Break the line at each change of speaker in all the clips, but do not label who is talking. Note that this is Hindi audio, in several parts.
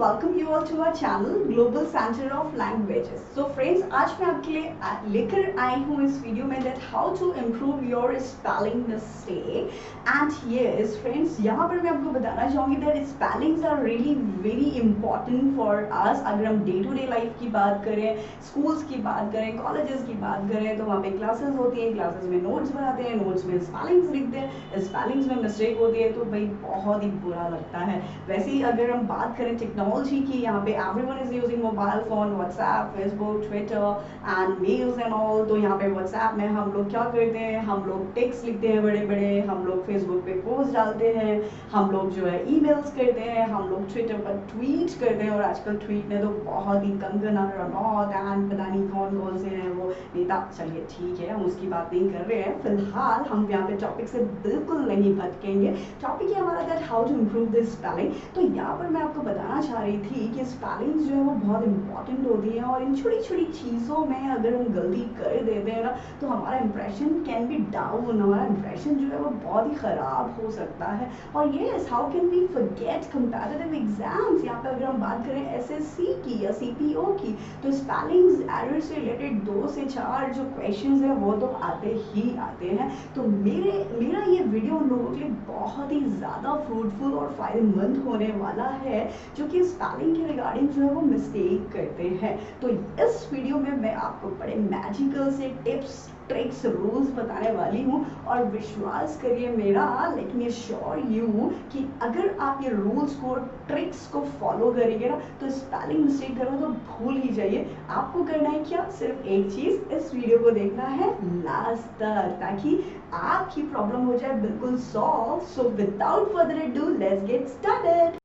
welcome you all to our channel Global Center of Languages. So friends, आज मैं आपके लिए लेकर आई हूँ इस वीडियो में that how to improve your spelling mistake. And yes friends, यहाँ पर मैं आपको बताना चाहूँगी that spellings are really very important for us. अगर हम day to day life की बात करें, schools की बात करें, colleges की बात करें, तो वहाँ पे classes होती हैं, classes में notes बनाते हैं, notes में spellings लिखते हैं, spellings में mistake होती है, तो भाई बहुत ही बुरा लगता है. वैसे ही अगर हम बात करें टेक्नोलॉजी की, यहाँ पे everyone is using mobile phone, WhatsApp, Facebook, Twitter and mails and all. तो यहाँ पे व्हाट्सएप में हम लोग क्या करते हैं, हम लोग टेक्स्ट लिखते हैं बड़े बड़े, हम लोग फेसबुक पे पोस्ट डालते हैं, हम लोग जो है ईमेल्स करते हैं, हम लोग ट्विटर पर ट्वीट करते हैं. और आजकल ट्वीट में तो बहुत ही कंगना रनौत एंड पता नहीं कौन कौन से हैं वो नेता. चलिए ठीक है, हम उसकी बात नहीं कर रहे हैं. फिलहाल हम यहाँ पे टॉपिक से बिल्कुल नहीं भटकेंगे. टॉपिक है हमारा that how to improve this spelling. तो यहाँ पर मैं आपको बताना चाह रही थी कि स्पेलिंग जो है वो बहुत इंपॉर्टेंट होती है, और इन छोटी छोटी चीज़ों में अगर हम गलती कर देते हैं ना, तो हमारा इंप्रेशन कैन बी डाउन, हमारा इंप्रेशन जो है वो बहुत ही ख़राब हो सकता है. और ये how can we forget competitive exams. यहाँ पे अगर हम बात करें एसएससी की या सीपीओ की, तो स्पेलिंग्स एरर से रिलेटेड 2 से 4 जो क्वेश्चंस हैं वो तो आते ही आते हैं. तो मेरा ये वीडियो उन लोगों के लिए बहुत ही ज़्यादा फ्रूटफुल और फायदेमंद होने वाला है जो कि स्पेलिंग के रिगार्डिंग जो है वो मिस्टेक करते हैं. तो इस वीडियो में मैं आपको बड़े मैजिकल से टिप्स, ट्रिक्स, रूल्स बताने वाली हूँ. और विश्वास करिए मेरा, लेट मी अश्योर यू कि अगर आप ये रूल्स को, ट्रिक्स को फॉलो करेंगे ना, तो स्पेलिंग मिस्टेक करो तो भूल ही जाइए. आपको करना है क्या, सिर्फ एक चीज़, इस वीडियो को देखना है लास्ट तक ताकि आपकी प्रॉब्लम हो जाए बिल्कुल solve. So without further ado let's get started.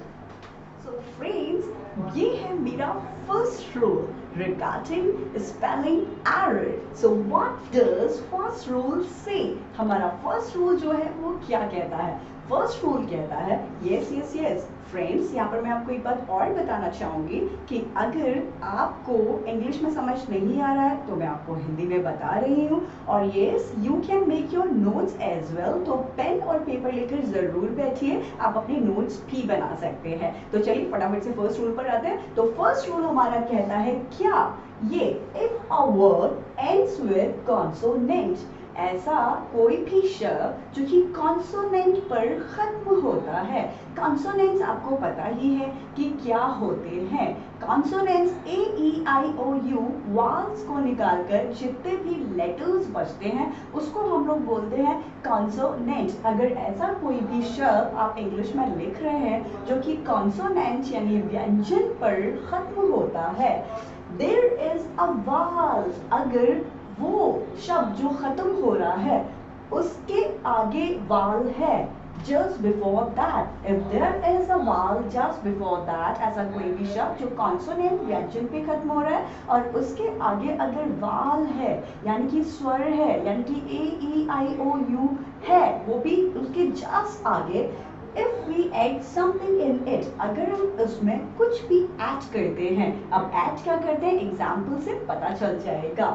So friends, ये है मेरा first rule regarding spelling error. So what does first rule say? हमारा फर्स्ट रूल जो है वो क्या कहता है? फर्स्ट रूल कहता है यस फ्रेंड्स, यहाँ पर मैं आपको एक बात और बताना चाहूँगी कि अगर आपको इंग्लिश में समझ नहीं आ रहा है तो मैं आपको हिंदी में बता रही हूँ. और yes, you can make your notes as well. तो पेन और पेपर लेकर ज़रूर बैठिए, आप अपने नोट्स भी बना सकते हैं. तो चलिए फटाफट से फर्स्ट रूल पर आते हैं. तो फर्स्ट रूल हमारा कहता है क्या, ये if a word ends with consonant, ऐसा कोई भी शब्द जो कि कॉन्सोनेंट पर खत्म होता है. कॉन्सोनेंट्स आपको पता ही है कि क्या होते हैं. Consonants A E I O U vowels को निकालकर जितने भी लेटर्स बचते हैं उसको हम लोग बोलते हैं कॉन्सोनेंट. अगर ऐसा कोई भी शब्द आप इंग्लिश में लिख रहे हैं जो कि कॉन्सोनेंट यानी व्यंजन पर खत्म होता है, देयर इज अ वाल. अगर वो शब्द जो खत्म हो रहा है उसके आगे वाल है, just before that, if there is a vowel just before that, ऐसा कोई भी शब्द जो कॉन्सोनेंट व्यंजन पे खत्म हो रहा है और उसके आगे अगर वाल है यानी कि स्वर है, यानी कि ए ई आई ओ यू है, वो भी उसके जस्ट आगे, if we add something in it, अगर हम उसमें कुछ भी ऐड करते हैं. अब ऐड क्या करते हैं, एग्जाम्पल से पता चल जाएगा.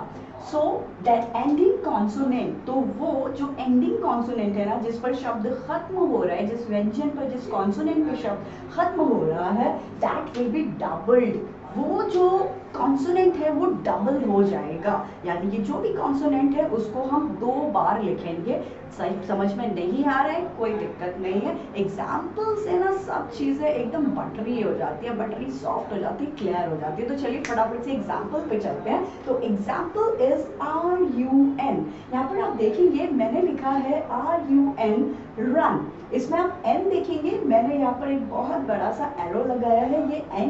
So that ending consonant, तो वो जो एंडिंग कॉन्सोनेंट है ना, जिस पर शब्द खत्म हो रहा है, जिस व्यंजन पर, जिस कॉन्सोनेंट पर शब्द खत्म हो रहा है, that will be doubled. वो जो कॉन्सोनेंट है वो डबल हो जाएगा. यानी कि जो भी कॉन्सोनेंट है उसको हम 2 बार लिखेंगे. सही समझ में नहीं आ रहा है, कोई दिक्कत नहीं है. एग्जाम्पल से ना सब चीज़ें एकदम बटरी हो जाती है, बटरी सॉफ्ट हो जाती है, क्लियर हो जाती है. तो चलिए फटाफट से एग्जाम्पल पे चलते हैं. तो एग्जाम्पल इज RUN. यहाँ पर आप देखेंगे मैंने लिखा है RUN, रन. इसमें आप N देखेंगे, मैंने यहाँ पर एक बहुत बड़ा सा एरो लगाया है. ये N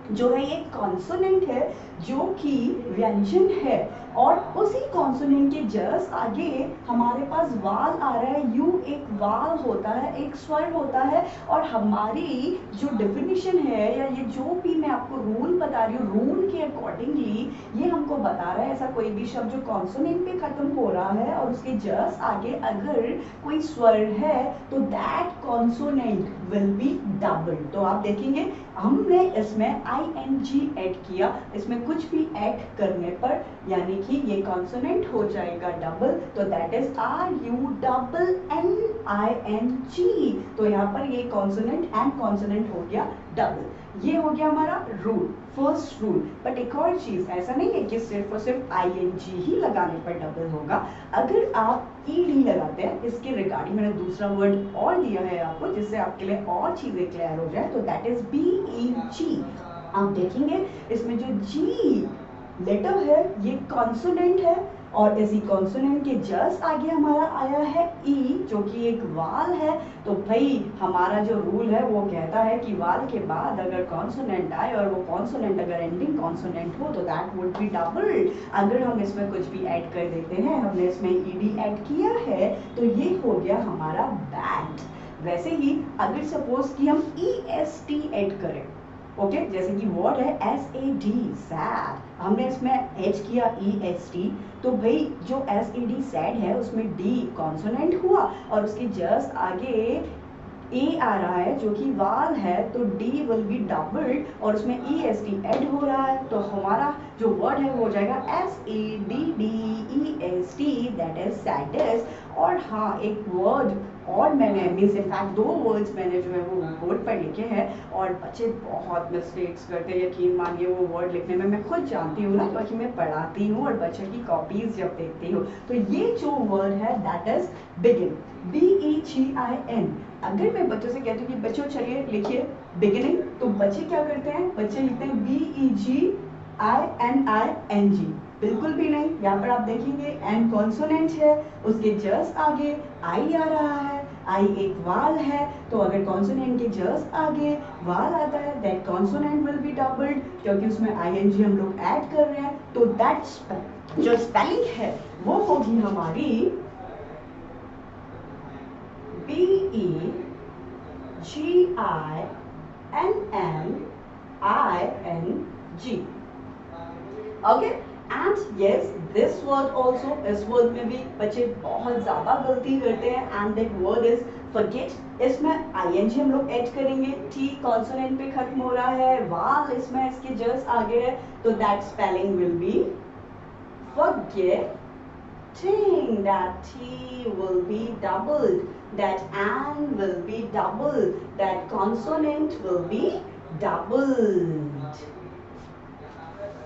जो है ये कॉन्सोनेंट है जो कि व्यंजन है, और उसी कॉन्सोनेंट के जस्ट आगे हमारे पास वाल आ रहा है. यू एक वाल होता है, एक स्वर होता है. और हमारी जो डेफिनेशन है या ये जो भी मैं आपको रूल बता रही हूँ, रूल के अकॉर्डिंगली ये हमको बता रहा है ऐसा कोई भी शब्द जो कॉन्सोनेंट पे खत्म हो रहा है और उसके जस्ट आगे अगर कोई स्वर है तो that consonant will be double. तो आप देखेंगे हमने इसमें ING ऐड किया, इसमें कुछ भी ऐड करने पर यानी कि ये कॉन्सोनेंट हो जाएगा डबल. तो दैट इज RUNNING. तो यहाँ पर ये कॉन्सोनेंट एंड कॉन्सोनेंट हो गया डबल. ये हो गया हमारा रूल, फर्स्ट रूल। बट एक और चीज, ऐसा नहीं है कि सिर्फ और सिर्फ ING ही लगाने पर डबल होगा। अगर आप ED लगाते हैं, इसके रिगार्डिंग मैंने दूसरा वर्ड और दिया है आपको जिससे आपके लिए और चीजें क्लियर हो जाए, तो दैट इज BEG। आप देखेंगे इसमें जो G लेटर है ये कॉन्सोनेंट है, और इसी कॉन्सोनेंट के जस्ट आगे हमारा आया है E जो कि एक वाल है। तो भाई हमारा जो रूल है वो कहता है कि वाल के बाद अगर कॉन्सोनेंट आए और वो कॉन्सोनेंट अगर एंडिंग कॉन्सोनेंट हो तो दैट वुड बी डबल। अगर हम इसमें कुछ भी ऐड कर देते हैं, हमने इसमें ED ऐड किया है, तो ये हो गया हमारा बैट। वैसे ही अगर सपोज कि हम EST ऐड करें, ओके जैसे कि वर्ड है SAD सैड, हमने इसमें एच किया EST, तो भाई जो SAD सैड है उसमें D कॉन्सोनेंट हुआ और उसके जस्ट आगे A आ रहा है जो कि वाल है, तो D विल बी डबल्ड और उसमें EST ऐड हो रहा है, तो हमारा जो वर्ड है वो हो जाएगा SADDEST, दैट इज सैडेस्ट। और हाँ एक वर्ड और मैंने मीन्स इनफैक्ट 2 वर्ड्स मैंने जो है वो बोर्ड पर लिखे हैं, और बच्चे बहुत मिस्टेक्स करते हैं, यकीन मानिए वो वर्ड लिखने में। मैं खुद जानती हूँ ना क्योंकि मैं पढ़ाती हूँ और बच्चों की कॉपीज जब देखती हूँ। तो ये जो वर्ड है दैट इज बिगिन, BEGIN। अगर मैं बच्चों से कहती हूँ कि बच्चों चलिए लिखिए बिगिनिंग, तो बच्चे क्या करते हैं, बच्चे लिखते हैं BEGINING। बिल्कुल भी नहीं, यहाँ पर आप देखेंगे एन कॉन्सोनेंट है, उसके जस्ट आगे आई आ रहा है, आई एक वाल है, तो अगर कॉन्सोनेंट के जस्ट आगे वाल आता है that consonant will be doubled, क्योंकि उसमें ING हम लोग ऐड कर रहे हैं। तो दैट जो स्पेलिंग है वो होगी हमारी BEGINNING। Okay and yes this word also, इस वर्ड में भी बच्चे बहुत ज्यादा गलती करते हैं, and that word is forget. इसमें ING हम लोग ऐड करेंगे, T कॉन्सोनेंट पे खत्म हो रहा है, वाल इसमें इसके जस्ट आगे है, तो that spelling will be forgetting, that T will be doubled, that N will be doubled, that consonant will be doubled.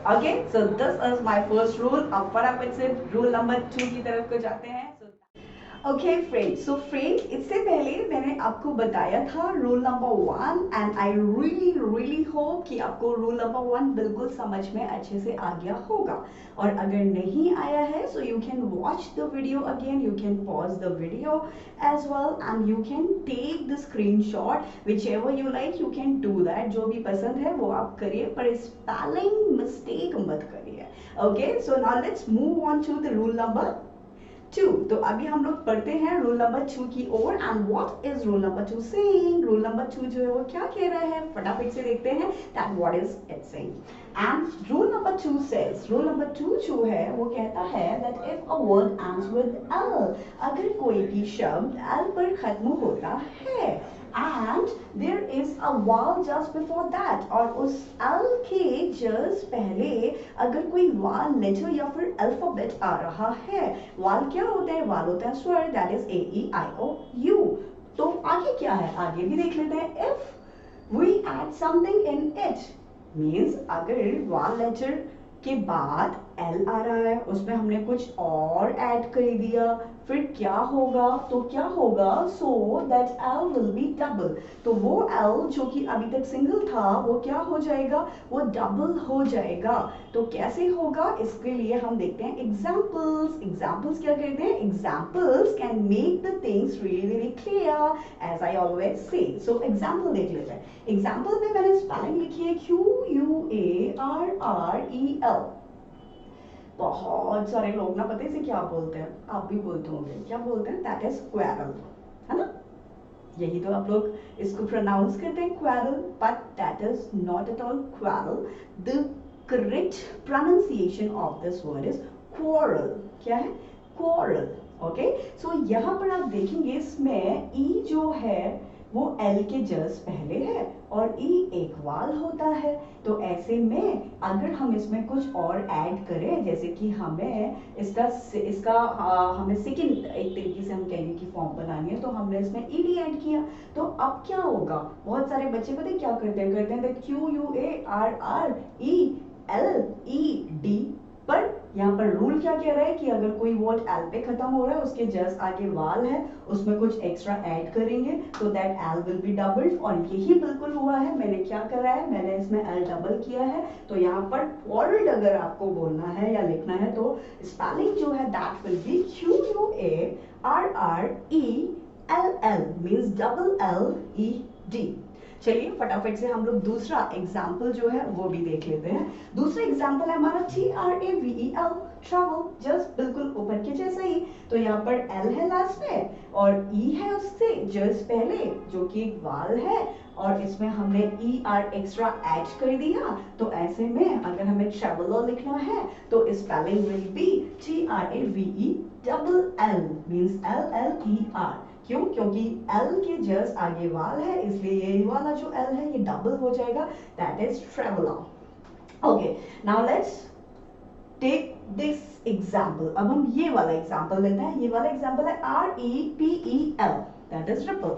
Okay, so this is my first rule. अब फटाफट से rule number 2 की तरफ को जाते हैं। ओके फ्रेंड्स, सो फ्रेंड्स इससे पहले मैंने आपको बताया था rule number 1, and I really hope कि आपको रूल नंबर 1 बिल्कुल समझ में अच्छे से आ गया होगा। और अगर नहीं आया है so you can watch the video again, you can pause the video as well, and you can take the screenshot whichever you like, you can do that. जो भी पसंद है वो आप करिए, पर स्पेलिंग मिस्टेक मत करिए। Okay, so now let's move on to the rule number 2। तो अभी हम लोग पढ़ते हैं रूल नंबर 2 की ओर, and what is rule number 2 saying. Rule number 2 जो है वो क्या कह रहा है, फटाफट से देखते हैं that what is it saying. And rule number 2 says, rule number 2 जो है वो कहता है that if a word ends with L, अगर कोई भी शब्द L पर खत्म होता है and there is a vowel just before that, और उस L के just पहले अगर कोई vowel letter या फिर अल्फाबेट आ रहा है, vowel क्या होता है, vowel होता है स्वर, that is AEIOU। तो आगे क्या है, आगे भी देख लेते हैं। if we add something in it means अगर vowel letter के बाद L आ रहा है, उसमें हमने कुछ और ऐड कर दिया, फिर क्या होगा, तो क्या होगा, so that L will be double. तो वो L जो कि अभी तक सिंगल था वो क्या हो जाएगा, वो डबल हो जाएगा। तो कैसे होगा, इसके लिए हम देखते हैं एग्जाम्पल्स। एग्जाम्पल्स क्या कहते हैं, examples can make the things really clear as I always say. So example देख लेते हैं। एग्जाम्पल में मैंने स्पेलिंग लिखी है QUARREL। बहुत सारे लोग ना पता है इसे क्या बोलते हैं, आप भी बोलते होंगे, क्या बोलते हैं, दैट इज क्वेरल, है ना। यही तो आप लोग इसको प्रोनाउंस करते हैं quarrel, but that is not at all quarrel. The correct pronunciation of this word is quarrel. क्या है, क्वारल। ओके, सो यहाँ पर आप देखेंगे इसमें ई जो है वो एल के जस्ट पहले है और ई एक वाल होता है। तो ऐसे में अगर हम इसमें कुछ और ऐड करें, जैसे कि हमें इसका हमें सेकंड एक तरीके से हम कहेंगे कि फॉर्म बनानी है, तो हमने इसमें ईडी ऐड किया। तो अब क्या होगा, बहुत सारे बच्चे पता है क्या करते हैं Q U A R R E L E D, पर यहाँ पर रूल क्या कह रहा है कि अगर कोई वर्ड एल पे खत्म हो रहा है, उसके जस्ट आगे वाल है, उसमें कुछ एक्स्ट्रा ऐड करेंगे तो that L will be doubled. और यही बिल्कुल हुआ है। मैंने क्या करा है, मैंने इसमें एल डबल किया है। तो यहाँ पर वर्ड अगर आपको बोलना है या लिखना है तो स्पेलिंग जो है that will be Q U A R R E L L, means double L E D. चलिए फटाफट से हम लोग दूसरा एग्जाम्पल जो है वो भी देख लेते हैं। दूसरा एग्जाम्पल है हमारा TRAVEL, ट्रैवल, जस्ट बिल्कुल ऊपर के जैसा ही। तो यहाँ पर एल है लास्ट में और ई है उससे जस्ट पहले, जो कि एक वाल है, और इसमें हमने ई आर एक्स्ट्रा ऐड कर दिया। तो ऐसे में अगर हमें ट्रैवलर लिखना है तो spelling will be TRAVELL, means LLER। क्यों? क्योंकि L के जस्ट आगे वाल है, इसलिए ये वाला जो L है ये डबल हो जाएगा, that is traveller. Okay, now let's take this example. अब हम ये वाला एग्जाम्पल लेते हैं। ये वाला एग्जाम्पल है REPEL, दैट इज ट्रिपल।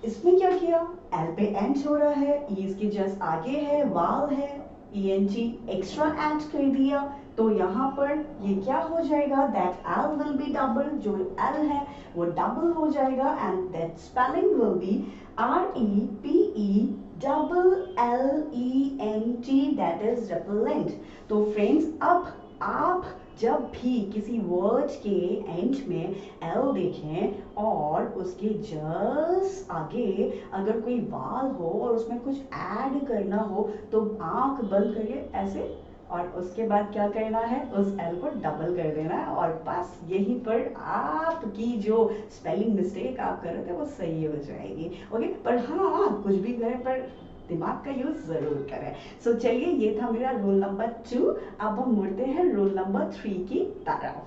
इसमें क्या किया, L पे एंड हो रहा है, E इसके जस्ट आगे है, वाल है, ENT एक्स्ट्रा ऐड कर दिया। तो यहाँ पर ये क्या हो जाएगा, that L will be double, जो L है वो डबल हो जाएगा, and that spelling will be REPELLENT, that is repellent. तो फ्रेंड्स, अब आप जब भी किसी वर्ड के एंड में एल देखें और उसके जस्ट आगे अगर कोई वाल हो और उसमें कुछ ऐड करना हो, तो आंख बंद करिए ऐसे, और उसके बाद क्या करना है, उस एल को डबल कर देना है, और बस यहीं पर आपकी जो स्पेलिंग मिस्टेक आप कर रहे थे वो सही हो जाएगी। ओके, पर हाँ कुछ भी करें पर दिमाग का यूज जरूर करें। सो चलिए, ये था मेरा रूल नंबर 2। अब हम मुड़ते हैं रूल नंबर 3 की तरफ।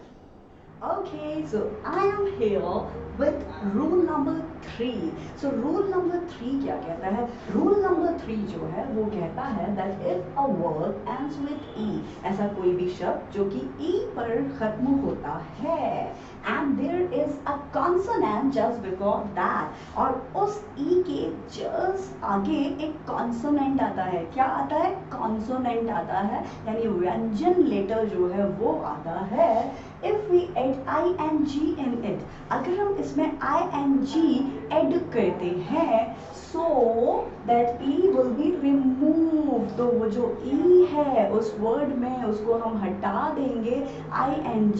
Okay, so I am here with rule number 3. So rule number 3 क्या कहता है? Rule number 3 जो है वो कहता है that if a word ends with E, ऐसा कोई भी शब्द जो कि E पर खत्म होता है, and there is a consonant just before that, और उस E के just आगे एक consonant आता है। क्या आता है? consonant आता है, यानी व्यंजन लेटर जो है वो आता है। If we add ing in it, अगर हम इसमें ing ऐड करते हैं, so that e will be removed, तो वो जो e है उस वर्ड में उसको हम हटा देंगे ing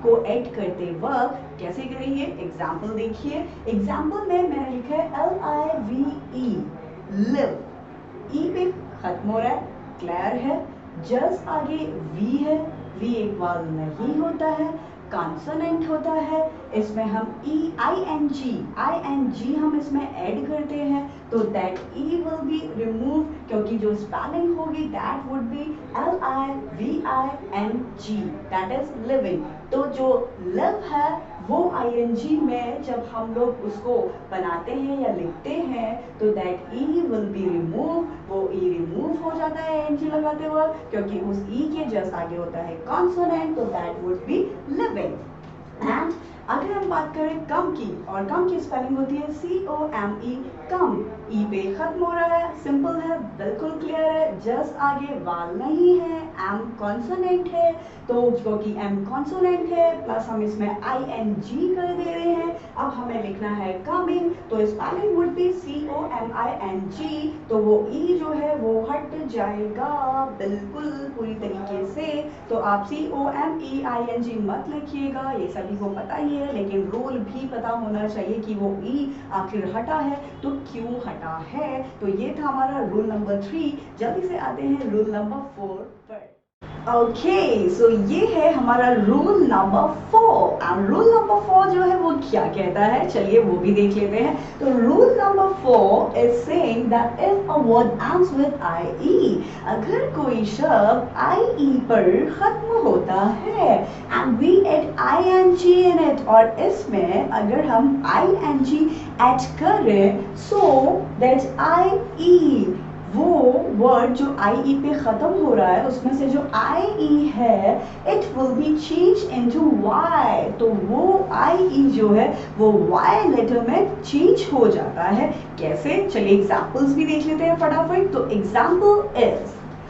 को ऐड करते वक्त। कैसे करेंगे, एग्जाम्पल देखिए। एग्जाम्पल में मैंने लिखा है LIVE, लिव, ई पे खत्म हो रहा है, क्लियर है, जस्ट आगे वी है, वी एक वाल नहीं होता है, कॉन्सोनेंट होता है, इसमें हम ing हम इसमें ऐड करते हैं, तो that e will be removed, क्योंकि जो स्पेलिंग होगी that would be LIVING, that is living. तो जो लिव है वो ing में जब हम लोग उसको बनाते हैं या लिखते हैं तो that e will be removed, वो e रिमूव हो जाता है ing लगाते वक्त, क्योंकि उस e के जस्ट आगे होता है कॉन्सोनेंट, तो that would be living. And अगर हम बात करें कम की, और कम की स्पेलिंग होती है COME, कम, ई पे खत्म हो रहा है, सिंपल है, बिल्कुल क्लियर है, जस्ट आगे वाल नहीं है, एम कॉन्सोनेंट है, तो क्योंकि एम कॉन्सोनेंट है प्लस हम इसमें ing कर दे रहे हैं, अब हमें लिखना है कमिंग, तो स्पेलिंग वुड बी COMING, तो वो ई जो है वो हट जाएगा बिल्कुल पूरी तरीके से। तो आप COMEING मत लिखिएगा, ये सभी को पता ही है, लेकिन रूल भी पता होना चाहिए कि वो ई आखिर हटा है तो क्यों हटा है। तो ये था हमारा रूल नंबर 3। जल्दी से आते हैं रूल नंबर 4 पर। ओके सो ये है हमारा rule number 4 and rule number 4 जो है वो क्या कहता है, चलिए वो भी देख लेते हैं। तो rule number 4 is saying that if a word ends with I, अगर कोई शब्द आई पर खत्म होता है and we add ing in it, और इसमें अगर हम ing ऐड करें सो दैट आई, वो वर्ड जो आई पे खत्म हो रहा है उसमें से जो आई है it will be change into Y, तो वो आई जो है वो वाई लेटर में चेंज हो जाता है। कैसे, चलिए एग्जांपल्स भी देख लेते हैं फटाफट। तो एग्जांपल इज,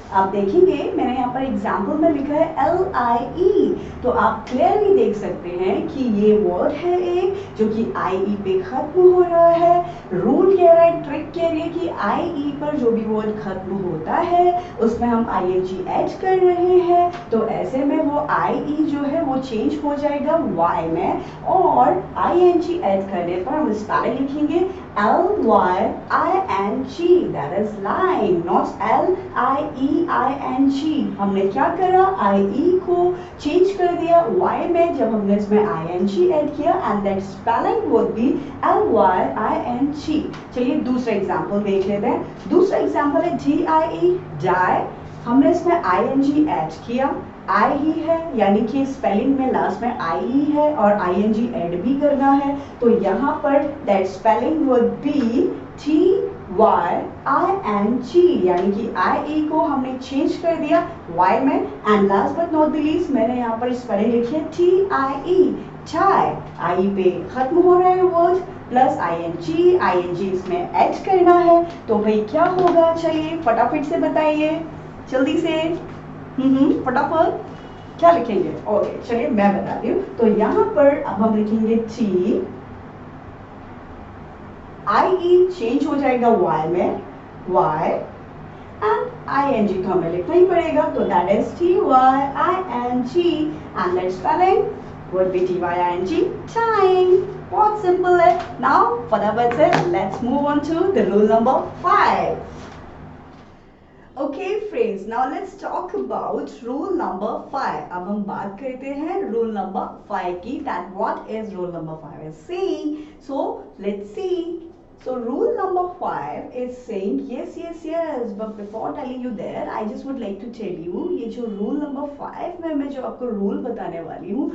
आप देखेंगे मैंने यहाँ पर एग्जाम्पल में लिखा है LIE, तो आप क्लियरली देख सकते हैं कि ये वर्ड है एक जो कि IE पे खत्म हो रहा है। रूल कह रहा है, ट्रिक कह रही है कि IE पर जो भी वर्ड खत्म होता है उसमें हम ING ऐड कर रहे हैं, तो ऐसे में वो IE जो है वो चेंज हो जाएगा Y में, और ING ऐड करने पर हम स्पेलिंग लिखेंगे LYING, that is lying, not LIEING। हमने क्या करा, IE को चेंज कर दिया Y में जब हमने इसमें ING ऐड किया, and that spelling would be LYING। चलिए दूसरा एग्जाम्पल देख लेते हैं। दूसरा एग्जाम्पल है DIE, die, हमने इसमें ING ऐड किया, आई ही है यानी कि स्पेलिंग में लास्ट में आई ही है और ING ऐड भी करना है, तो यहाँ पर that spelling would be TYING, यानी कि IE को हमने चेंज कर दिया Y में, and last but not the least मैंने यहाँ पर स्पेलिंग लिखी है TIE, चाय, आई पे खत्म हो रहा है वर्ड प्लस ING इसमें ऐड करना है, तो भाई क्या होगा, चलिए फटाफट से बताइए जल्दी से। फटाफट क्या लिखेंगे, ओके चलिए मैं बताती हूँ। तो यहाँ पर अब हम लिखेंगे T, IE चेंज हो जाएगा Y में, Y एंड ING तो हमें लिखना ही पड़ेगा, तो that is TYING and that spelling would be TYING, time। बहुत सिंपल है। नाउ फटाफट से let's move on to the rule number 5। Okay friends, now let's talk about rule number 5। अब हम बात करते हैं rule number 5 की, that what is rule number 5 is saying। So let's see। So rule number 5 is saying yes, but before telling you there I just would like to tell you, ये जो rule number 5 में मैं जो आपको rule बताने वाली हूँ,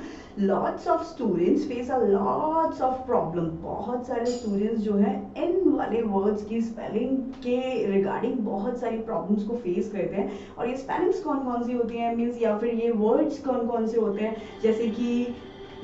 lots of students face a lots of problem। बहुत सारे students जो है इन वाले words की spelling के regarding बहुत सारी problems को face करते हैं, और ये spellings कौन कौन सी होती हैं, means या फिर ये words कौन कौन से होते हैं, जैसे कि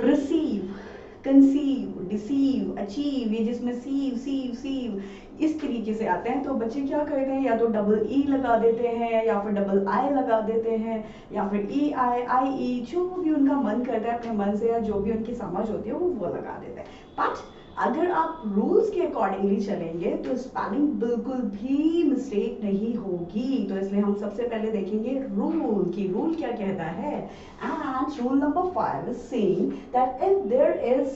receive, कंसीव, डिसीव, अचीव, ये जिसमें सीव इस तरीके से आते हैं, तो बच्चे क्या करते हैं, या तो डबल ई लगा देते हैं या फिर डबल आई लगा देते हैं या फिर आई, जो भी उनका मन करता है अपने मन से या जो भी उनकी समझ होती है वो लगा देते हैं। बट अगर आप रूल्स के अकॉर्डिंगली चलेंगे तो स्पेलिंग बिल्कुल भी मिस्टेक नहीं होगी, तो इसलिए हम सबसे पहले देखेंगे रूल की रूल क्या कहता है। And rule number 5 is saying that if there is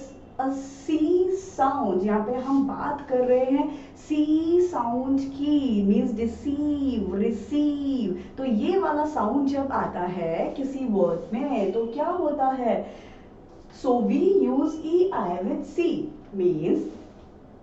a C sound, यहाँ पे हम बात कर रहे हैं सी साउंड की, मीन्स डिसीव, रिसीव, तो ये वाला साउंड जब आता है किसी वर्ड में तो क्या होता है, so we use EI with C, means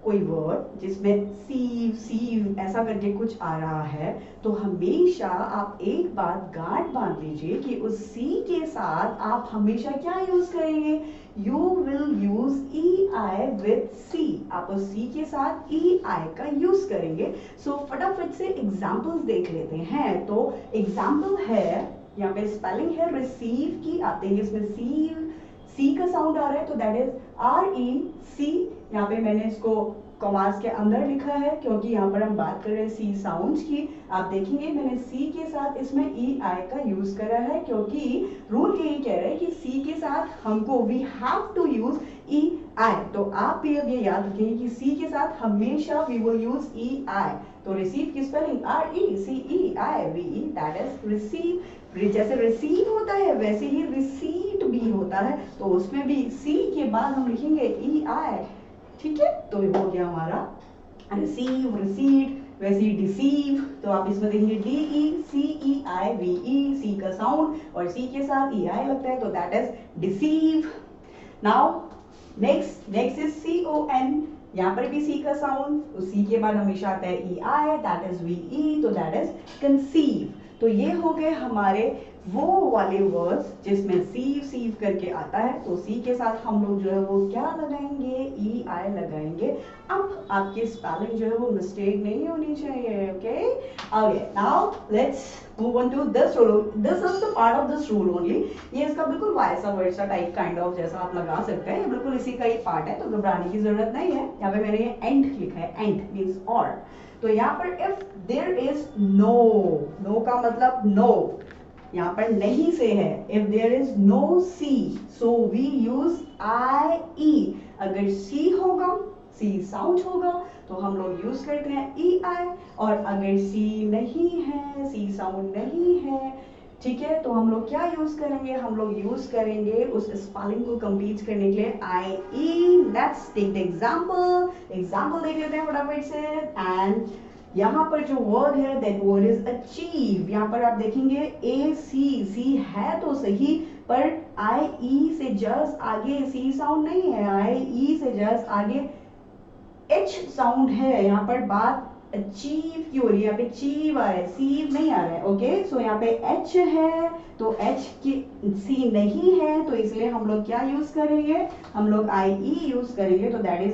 कोई वर्ड जिसमें सीव ऐसा करके कुछ आ रहा है, तो हमेशा आप एक बात गांठ बांध लीजिए कि उस सी के साथ आप हमेशा क्या यूज करेंगे, you will use EI with C, आप उस सी के साथ EI का यूज करेंगे। सो फटाफट से एग्जाम्पल्स देख लेते हैं। तो एग्जाम्पल है, यहाँ पे स्पेलिंग है रिसीव की, आप देंगे इसमें सी का साउंड आ रहा है तो दैट इज REC, यहाँ पे मैंने इसको कॉमास के अंदर लिखा है क्योंकि यहाँ पर हम बात कर रहे हैं सी साउंड्स की। आप देखेंगे मैंने सी के साथ इसमें EI का यूज करा है क्योंकि रूल यही कह रहा है कि सी के साथ हमको we have to use EI, तो आप भी अब ये याद रखेंगे कि सी के साथ हमेशा वी विल यूज EI। तो रिसीव की spelling RECEIVE, that is receive. जैसे रिसीव होता है वैसे ही रिसीट भी होता है, तो उसमें भी सी के बाद हम लिखेंगे EI, ठीक है। तो ये हो गया हमारा रिसीव, रिसीट, वैसे ही डिसीव, तो आप इसमें देखेंगे DECEIVE, सी का साउंड और सी के साथ EI लगता है, तो that is deceive. Now next is CON, यहाँ पर भी सी का साउंड, तो सी के बाद हमेशा आता है EI, दैट इज VE, तो दैट इज कंसीव। तो ये हो गए हमारे वो वाले वर्ड्स जिसमें सीव करके आता है, तो सी के साथ हम लोग जो है वो क्या लगाएंगे, EI लगाएंगे। अब आपकी स्पेलिंग जो है वो मिस्टेक नहीं होनी चाहिए, okay. Okay, now let's move on to this rule. This is the part of this rule only. ये इसका बिल्कुल vice versa type kind of जैसा आप लगा सकते हैं, ये बिल्कुल इसी का ही पार्ट है, तो घबराने की जरूरत नहीं है। यहाँ पे मैंने ये एंड लिखा है, एंड मीन्स और। तो यहाँ पर इफ देयर इज नो का मतलब नो, यहाँ पर नहीं से है। If there is no C, so we use IE। अगर सी होगा, सी साउंड होगा, तो हम लोग यूज करते हैं EI, और अगर सी नहीं है, सी साउंड नहीं है, ठीक है, तो हम लोग क्या यूज करेंगे, हम लोग यूज करेंगे उस स्पेलिंग को कंप्लीट करने के लिए IE। Let's take the example देख लेते हैं फटाफट से। एंड यहाँ पर जो वर्ड है दैट वर्ड इज अचीव। यहाँ पर आप देखेंगे सी है तो सही, पर IE से जस्ट आगे सी साउंड नहीं है, IE से जस्ट आगे H साउंड है। यहाँ पर बात अचीव की हो रही है, यहाँ पे चीव आ रहा है, सीव नहीं आ रहा है, ओके। सो यहाँ पे H है, तो H की C नहीं है, तो इसलिए हम लोग क्या यूज करेंगे, हम लोग IE यूज करेंगे, तो दैट इज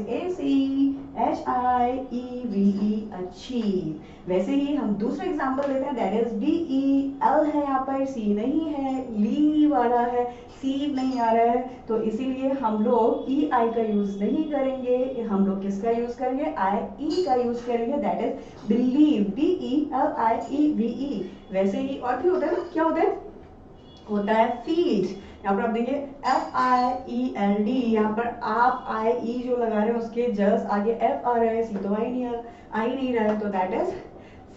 ACHIEVE, अचीव। वैसे ही हम दूसरा एग्जांपल लेते हैं, दैट इज DEL है, यहाँ पर C नहीं है, लीव आ रहा है, सीव नहीं आ रहा है, तो इसीलिए हम लोग EI का यूज नहीं करेंगे, हम लोग किसका यूज करेंगे, IE का यूज करेंगे, दैट इज बिलीव, BELIEVE। वैसे ही और भी होता है ना, क्या होता है फील्ड। यहाँ पर आप देखिए FIELD, यहाँ पर आप IE जो लगा रहे हैं उसके जस्ट आगे F आ रहा है, सी तो आ ही नहीं रहा है, तो दैट इज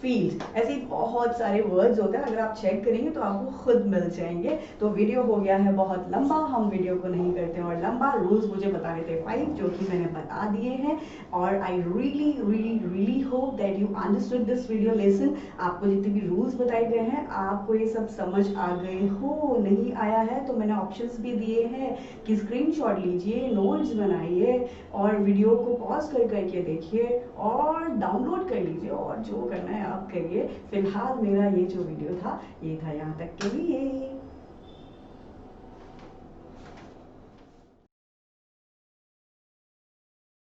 फील्ड। ऐसे ही बहुत सारे वर्ड्स होते हैं, अगर आप चेक करेंगे तो आपको खुद मिल जाएंगे। तो वीडियो हो गया है बहुत लंबा, हम वीडियो को नहीं करते और लंबा। रूल्स मुझे बता रहे थे 5, जो कि मैंने बता दिए हैं, और I really hope that you understood this video lesson. आपको जितने भी रूल्स बताए गए हैं, आपको ये सब समझ आ गए हो, नहीं आया है तो मैंने ऑप्शंस भी दिए हैं कि स्क्रीनशॉट लीजिए, नोट्स बनाइए और वीडियो को पॉज करके देखिए और डाउनलोड कर लीजिए, और जो करना है आप करिए। फिलहाल मेरा ये जो वीडियो था, ये था यहाँ तक के लिए।